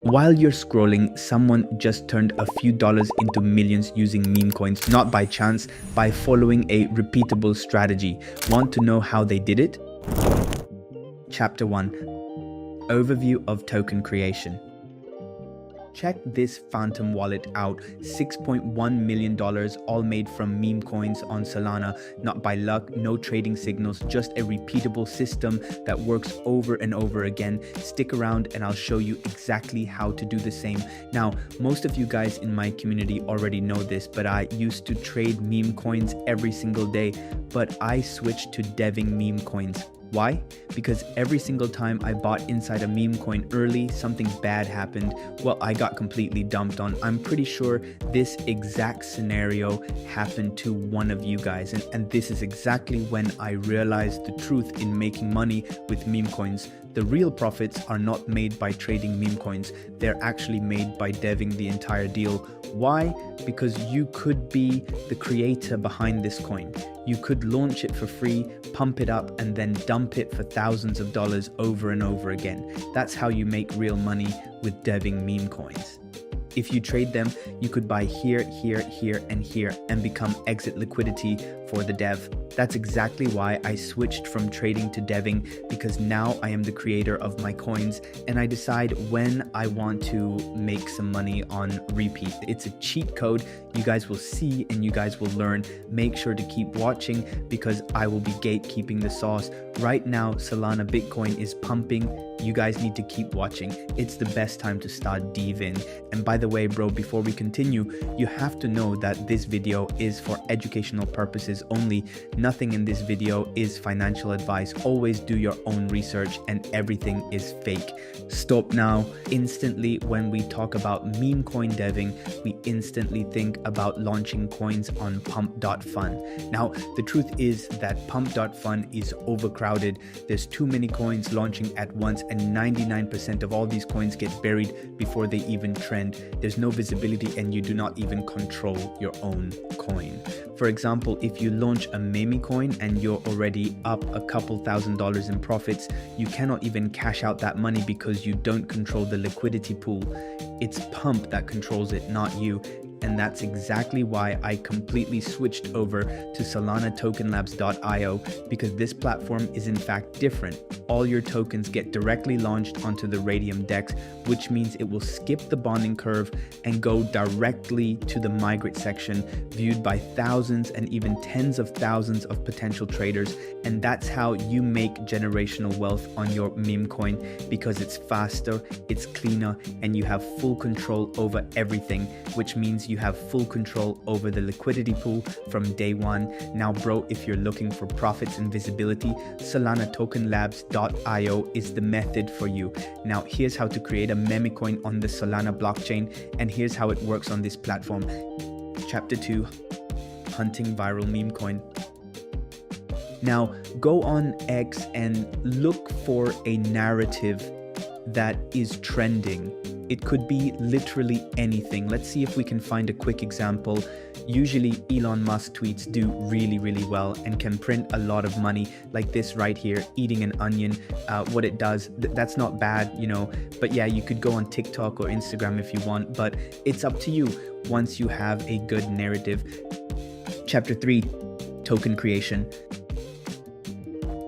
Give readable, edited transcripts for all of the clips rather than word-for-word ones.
While you're scrolling, someone just turned a few dollars into millions using meme coins, not by chance, by following a repeatable strategy. Want to know how they did it? Chapter 1. Overview of token creation. Check this phantom wallet out. $6.1 million, all made from meme coins on Solana. Not by luck, no trading signals, just a repeatable system that works over and over again. Stick around and I'll show you exactly how to do the same. Now, most of you guys in my community already know this, but I used to trade meme coins every single day, but I switched to deving meme coins. Why? Because every single time I bought inside a meme coin early, something bad happened. Well, I got completely dumped on. I'm pretty sure this exact scenario happened to one of you guys. And this is exactly when I realized the truth in making money with meme coins. The real profits are not made by trading meme coins. They're actually made by deving the entire deal. Why? Because you could be the creator behind this coin. You could launch it for free, pump it up, and then dump it for thousands of dollars over and over again. That's how you make real money with deving meme coins. If you trade them, you could buy here, here, here, and here and become exit liquidity for the dev. That's exactly why I switched from trading to deving, because now I am the creator of my coins and I decide when I want to make some money on repeat. It's a cheat code you guys will see and you guys will learn. Make sure to keep watching because I will be gatekeeping the sauce. Right now, Solana Bitcoin is pumping. You guys need to keep watching. It's the best time to start deving. And by the way, bro, before we continue, you have to know that this video is for educational purposes only. Nothing in this video is financial advice. Always do your own research and everything is fake. Stop now. Instantly, when we talk about meme coin deving, we instantly think about launching coins on Pump.Fun. Now, the truth is that Pump.Fun is overcrowded. There's too many coins launching at once and 99% of all these coins get buried before they even trend. There's no visibility and you do not even control your own coin. For example, if you launch a Memecoin and you're already up a couple $1,000s in profits, you cannot even cash out that money because you don't control the liquidity pool. It's Pump that controls it, not you. And that's exactly why I completely switched over to SolanaTokenLabs.io, because this platform is in fact different. All your tokens get directly launched onto the Radium DEX, which means it will skip the bonding curve and go directly to the migrate section, viewed by thousands and even tens of thousands of potential traders. And that's how you make generational wealth on your meme coin, because it's faster, it's cleaner, and you have full control over everything, which means you have full control over the liquidity pool from day one. Now, bro, if you're looking for profits and visibility, SolanaTokenLabs.io is the method for you. Now, here's how to create a Memecoin on the Solana blockchain, and here's how it works on this platform. Chapter 2, Hunting Viral Meme Coin. Now, go on X and look for a narrative that is trending. It could be literally anything. Let's see if we can find a quick example. Usually Elon Musk tweets do really, really well and can print a lot of money, like this right here, eating an onion. What it does, that's not bad, you know, but yeah, you could go on TikTok or Instagram if you want, but it's up to you once you have a good narrative. Chapter 3, Token Creation.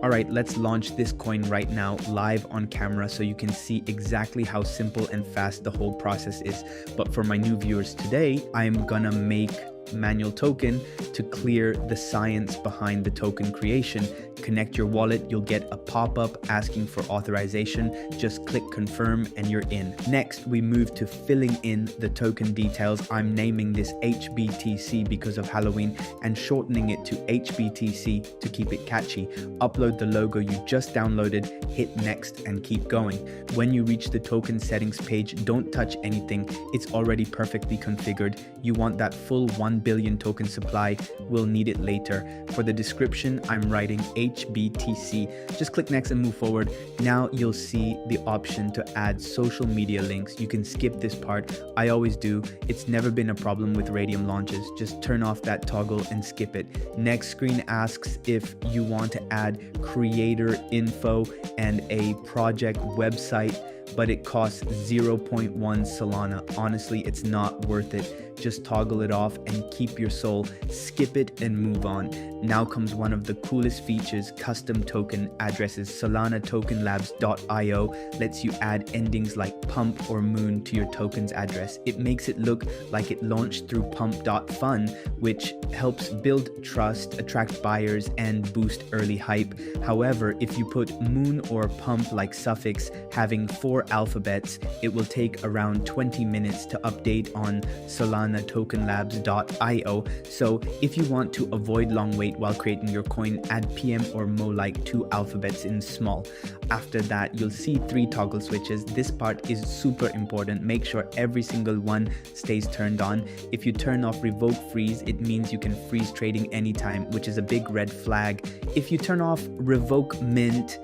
All right, let's launch this coin right now live on camera so you can see exactly how simple and fast the whole process is. But for my new viewers today, I'm gonna make manual token to clear the science behind the token creation. Connect your wallet, you'll get a pop-up asking for authorization. Just click confirm and you're in. Next, we move to filling in the token details. I'm naming this HBTC because of Halloween and shortening it to HBTC to keep it catchy. Upload the logo you just downloaded, hit next and keep going. When you reach the token settings page, don't touch anything. It's already perfectly configured. You want that full 1 billion token supply. We'll need it later. For the description, I'm writing HBTC. Just click next and move forward. Now you'll see the option to add social media links. You can skip this part. I always do. It's never been a problem with Radium launches. Just turn off that toggle and skip it. Next screen asks if you want to add creator info and a project website. but it costs 0.1 Solana. Honestly, it's not worth it. Just toggle it off and keep your soul. Skip it and move on. Now comes one of the coolest features, custom token addresses. Solana tokenlabs.io lets you add endings like pump or moon to your token's address. It makes it look like it launched through Pump.Fun, which helps build trust, attract buyers, and boost early hype. However, if you put moon or pump like suffix having 4 alphabets, it will take around 20 minutes to update on Solana tokenlabs.io. So if you want to avoid long wait while creating your coin, add PM or mo like 2 alphabets in small. After that, you'll see 3 toggle switches. This part is super important. Make sure every single one stays turned on. If you turn off revoke freeze, it means you can freeze trading anytime, which is a big red flag. If you turn off revoke mint,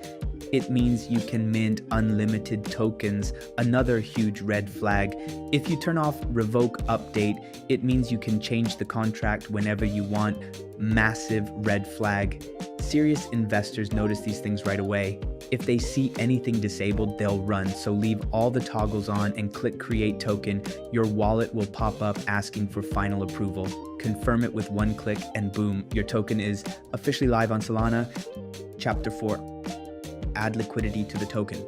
it means you can mint unlimited tokens, another huge red flag. If you turn off revoke update, it means you can change the contract whenever you want, massive red flag. Serious investors notice these things right away. If they see anything disabled, they'll run, so leave all the toggles on and click create token. Your wallet will pop up asking for final approval. Confirm it with 1 click and boom, your token is officially live on Solana. Chapter 4. Add liquidity to the token.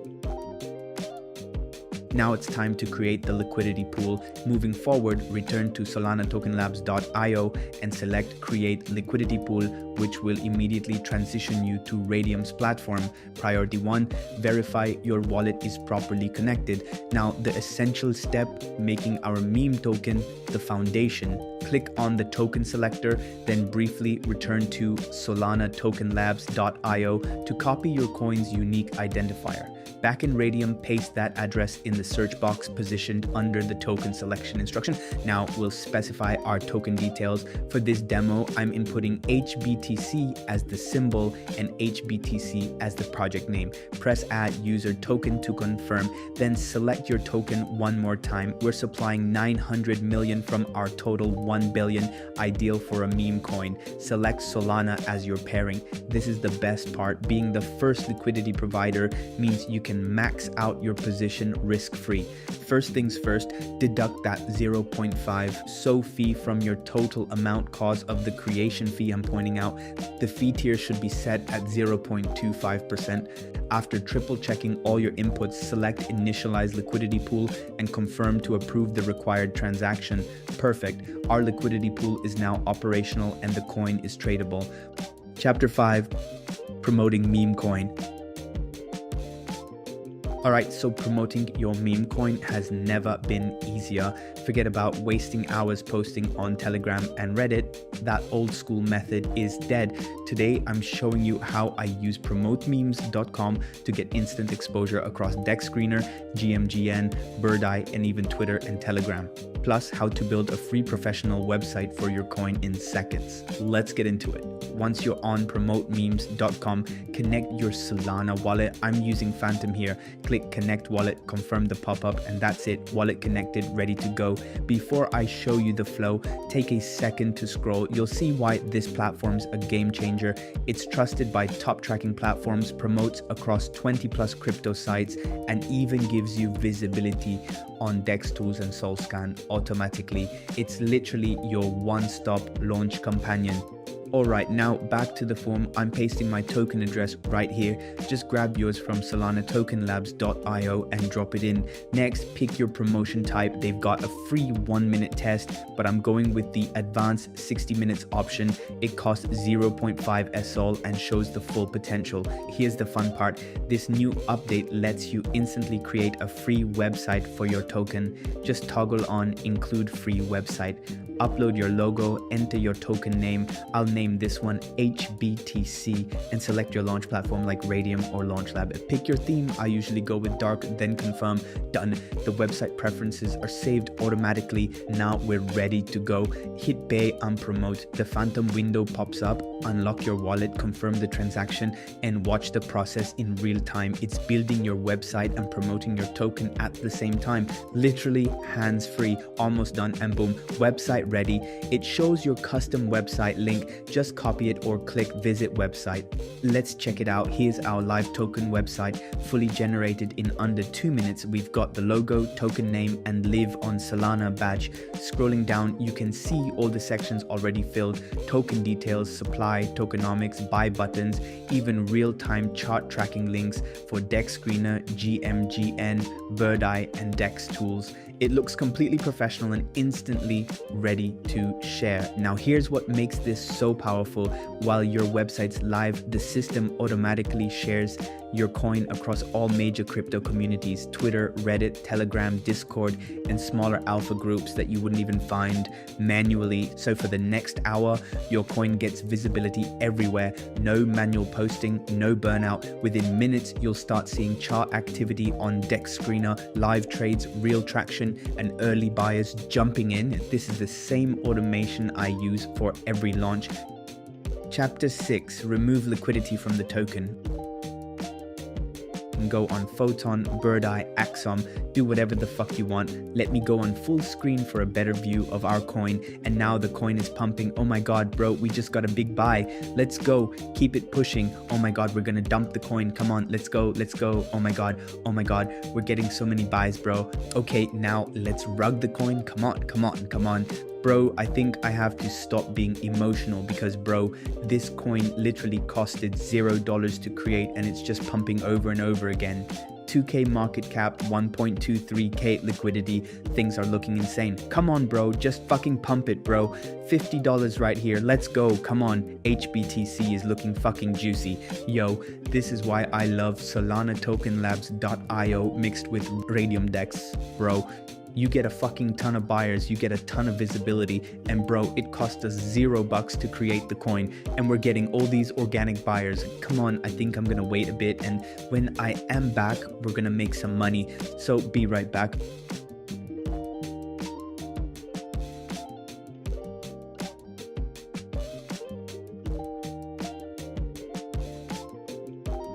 Now it's time to create the liquidity pool. Moving forward, return to Solana tokenlabs.io and select create liquidity pool, which will immediately transition you to Radium's platform. Priority 1, verify your wallet is properly connected. Now the essential step, making our meme token the foundation. Click on the token selector, then briefly return to Solana tokenlabs.io to copy your coin's unique identifier. Back in Radium, paste that address in the search box positioned under the token selection instruction. Now we'll specify our token details. For this demo, I'm inputting HBTC as the symbol and HBTC as the project name. Press add user token to confirm, then select your token one more time. We're supplying 900 million from our total 1 billion, ideal for a meme coin. Select Solana as your pairing. This is the best part. Being the first liquidity provider means you can max out your position risk-free. First things first, deduct that 0.5 SO fee from your total amount cause of the creation fee I'm pointing out. The fee tier should be set at 0.25%. After triple checking all your inputs, select initialize liquidity pool and confirm to approve the required transaction. Perfect. Our liquidity pool is now operational and the coin is tradable. Chapter 5, promoting Memecoin. Alright, so promoting your meme coin has never been easier. Forget about wasting hours posting on Telegram and Reddit. That old school method is dead. Today, I'm showing you how I use promotememes.com to get instant exposure across Dex Screener, GMGN, Bird Eye, and even Twitter and Telegram. Plus, how to build a free professional website for your coin in seconds. Let's get into it. Once you're on promotememes.com, connect your Solana wallet. I'm using Phantom here. Click connect wallet, confirm the pop-up, and that's it. Wallet connected, ready to go. Before I show you the flow, take a second to scroll. You'll see why this platform's a game changer. It's trusted by top tracking platforms, promotes across 20 plus crypto sites, and even gives you visibility on Dex tools and SolScan automatically. It's literally your one-stop launch companion. Alright, now back to the form. I'm pasting my token address right here. Just grab yours from Solana tokenlabs.io and drop it in. Next, pick your promotion type. They've got a free 1-minute test, but I'm going with the advanced 60 minutes option. It costs 0.5 SOL and shows the full potential. Here's the fun part. This new update lets you instantly create a free website for your token. Just toggle on include free website. Upload your logo, enter your token name. I'll name this one HBTC and select your launch platform like Radium or LaunchLab. Pick your theme. I usually go with dark, then confirm. Done. The website preferences are saved automatically. Now we're ready to go. Hit pay and promote. The phantom window pops up. Unlock your wallet, confirm the transaction, and watch the process in real time. It's building your website and promoting your token at the same time. Literally hands-free. Almost done, and boom, website website ready. It shows your custom website link. Just copy it or click visit website. Let's check it out. Here's our live token website, fully generated in under 2 minutes. We've got the logo, token name, and live on Solana badge. Scrolling down, you can see all the sections already filled: token details, supply, tokenomics, buy buttons, even real-time chart tracking links for DEX Screener, GMGN, Bird Eye, and DEX tools. It looks completely professional and instantly ready to share. Now here's what makes this so powerful. While your website's live, the system automatically shares your coin across all major crypto communities: Twitter, Reddit, Telegram, Discord, and smaller alpha groups that you wouldn't even find manually. So for the next hour, your coin gets visibility everywhere. No manual posting, no burnout. Within minutes, you'll start seeing chart activity on DEX Screener, live trades, real traction, and early buyers jumping in. This is the same automation I use for every launch. Chapter 6: Remove liquidity from the token. Go on Photon, Bird Eye, Axom, do whatever the fuck you want. Let me go on full screen for a better view of our coin. And now the coin is pumping. Oh my god, bro, we just got a big buy. Let's go, keep it pushing. Oh my god, we're gonna dump the coin. Come on, let's go, let's go. Oh my god, we're getting so many buys, bro. Okay, now let's rug the coin. Come on, come on, come on. Bro, I think I have to stop being emotional because, bro, this coin literally costed $0 to create and it's just pumping over and over again. 2k market cap, 1.23k liquidity. Things are looking insane. Come on, bro, just fucking pump it, bro. $50 right here. Let's go. Come on. HBTC is looking fucking juicy. Yo, this is why I love SolanaTokenLabs.io mixed with Radium Dex, bro. You get a fucking ton of buyers, you get a ton of visibility, and bro, it cost us $0 to create the coin, and we're getting all these organic buyers. Come on, I think I'm gonna wait a bit, and when I am back, we're gonna make some money. So be right back.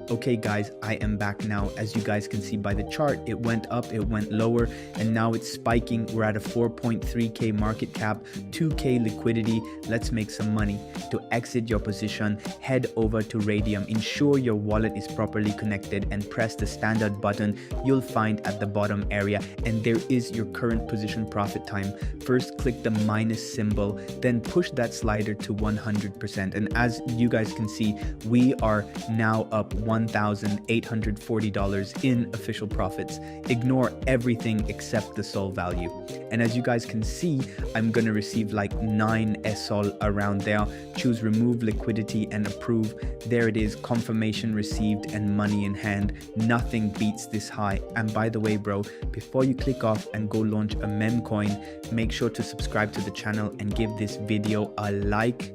Okay guys, I am back now. As you guys can see by the chart, it went up, it went lower, and now it's spiking. We're at a 4.3k market cap, 2k liquidity. Let's make some money. To exit your position, head over to Radium. Ensure your wallet is properly connected and press the standard button you'll find at the bottom area, and there is your current position profit time. First click the minus symbol, then push that slider to 100%, and as you guys can see, we are now up $1,840 in official profits. Ignore everything except the SOL value. And as you guys can see, I'm gonna receive like 9 SOL around there. Choose remove liquidity and approve. There it is, confirmation received and money in hand. Nothing beats this high. And by the way, bro, before you click off and go launch a Memecoin, make sure to subscribe to the channel and give this video a like.